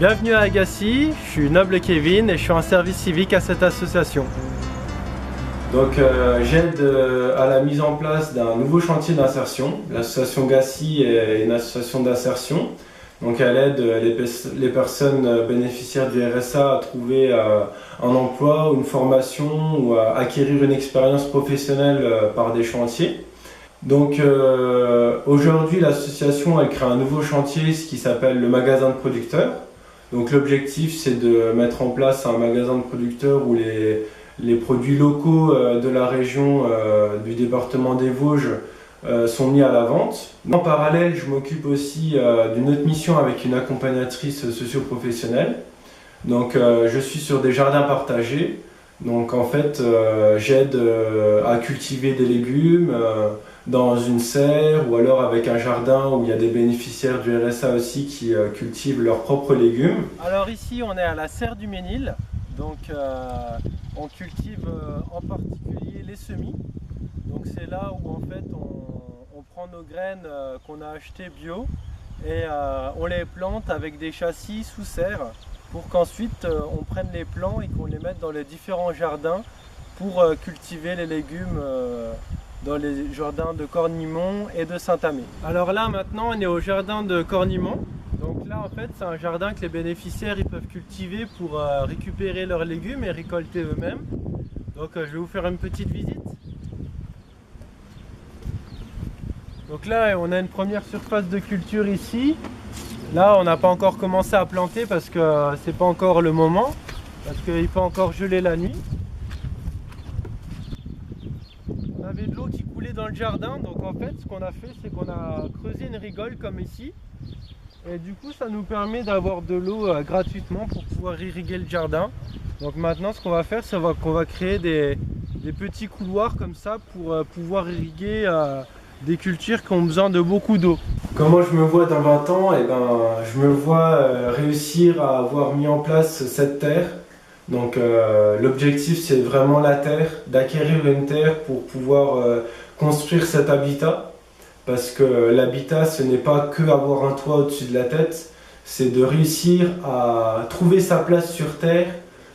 Bienvenue à Agassiz, je suis Noble Kevin et je suis en service civique à cette association. Donc j'aide à la mise en place d'un nouveau chantier d'insertion. L'association Agassiz est une association d'insertion. Donc elle aide les personnes bénéficiaires du RSA à trouver un emploi ou une formation ou à acquérir une expérience professionnelle par des chantiers. Donc aujourd'hui l'association elle crée un nouveau chantier, ce qui s'appelle le magasin de producteurs. Donc l'objectif c'est de mettre en place un magasin de producteurs où les produits locaux de la région du département des Vosges sont mis à la vente. En parallèle, je m'occupe aussi d'une autre mission avec une accompagnatrice socio-professionnelle. Donc je suis sur des jardins partagés. Donc en fait, j'aide à cultiver des légumes dans une serre ou alors avec un jardin où il y a des bénéficiaires du RSA aussi qui cultivent leurs propres légumes. Alors ici, on est à la serre du Ménil. Donc on cultive en particulier les semis. Donc c'est là où en fait on prend nos graines qu'on a achetées bio et on les plante avec des châssis sous serre pour qu'ensuite on prenne les plants et qu'on les mette dans les différents jardins pour cultiver les légumes dans les jardins de Cornimont et de Saint-Amé. Alors là maintenant on est au jardin de Cornimont. Donc là en fait c'est un jardin que les bénéficiaires ils peuvent cultiver pour récupérer leurs légumes et récolter eux-mêmes. Donc je vais vous faire une petite visite. Donc là on a une première surface de culture ici. Là on n'a pas encore commencé à planter parce que c'est pas encore le moment, parce qu'il peut encore geler la nuit. On avait de l'eau qui coulait dans le jardin, donc en fait ce qu'on a fait c'est qu'on a creusé une rigole comme ici. Et du coup ça nous permet d'avoir de l'eau gratuitement pour pouvoir irriguer le jardin. Donc maintenant ce qu'on va faire c'est qu'on va créer des petits couloirs comme ça pour pouvoir irriguer des cultures qui ont besoin de beaucoup d'eau. Comment je me vois dans 20 ans? Je me vois réussir à avoir mis en place cette terre. Donc l'objectif c'est vraiment la terre, d'acquérir une terre pour pouvoir construire cet habitat. Parce que l'habitat ce n'est pas que avoir un toit au-dessus de la tête, c'est de réussir à trouver sa place sur terre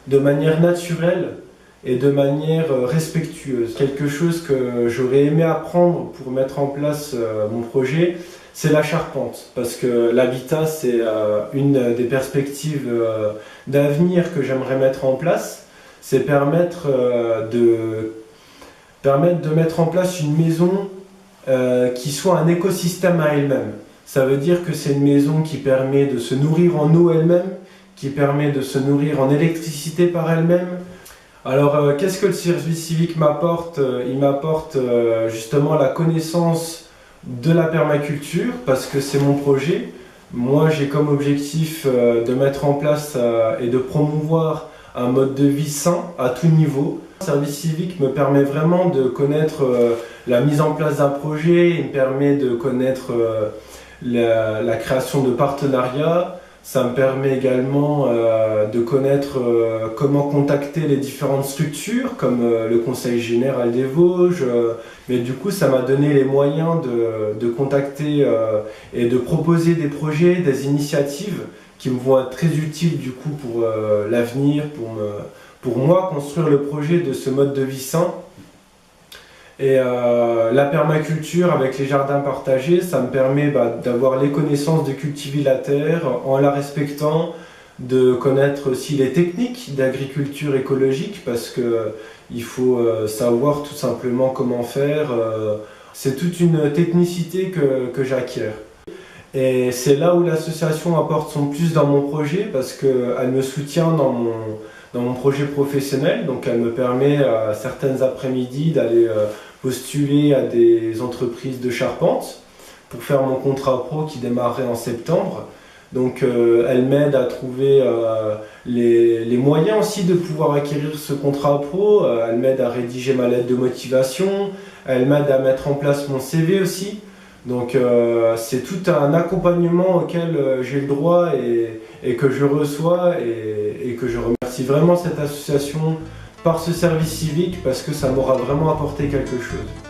de manière naturelle et de manière respectueuse. Quelque chose que j'aurais aimé apprendre pour mettre en place mon projet, c'est la charpente. Parce que l'habitat, c'est une des perspectives d'avenir que j'aimerais mettre en place. C'est permettre de mettre en place une maison qui soit un écosystème à elle-même. Ça veut dire que c'est une maison qui permet de se nourrir en eau elle-même, qui permet de se nourrir en électricité par elle-même. Alors qu'est-ce que le service civique m'apporte? Il m'apporte justement la connaissance de la permaculture parce que c'est mon projet. Moi j'ai comme objectif de mettre en place et de promouvoir un mode de vie sain à tout niveau. Le service civique me permet vraiment de connaître la mise en place d'un projet, il me permet de connaître la création de partenariats. Ça me permet également de connaître comment contacter les différentes structures comme le Conseil général des Vosges. Mais du coup, ça m'a donné les moyens de contacter et de proposer des projets, des initiatives qui me vont être très utiles du coup pour l'avenir, pour moi construire le projet de ce mode de vie sain. Et la permaculture avec les jardins partagés, ça me permet d'avoir les connaissances de cultiver la terre en la respectant, de connaître aussi les techniques d'agriculture écologique parce qu'il faut savoir tout simplement comment faire. C'est toute une technicité que j'acquiers. Et c'est là où l'association apporte son plus dans mon projet parce qu'elle me soutient dans mon projet professionnel. Donc elle me permet à certaines après-midi d'aller postuler à des entreprises de charpente pour faire mon contrat pro qui démarrait en septembre. Donc elle m'aide à trouver les moyens aussi de pouvoir acquérir ce contrat pro. Elle m'aide à rédiger ma lettre de motivation. Elle m'aide à mettre en place mon CV aussi. Donc c'est tout un accompagnement auquel j'ai le droit et que je reçois et que je remercie vraiment cette association par ce service civique parce que ça m'aura vraiment apporté quelque chose.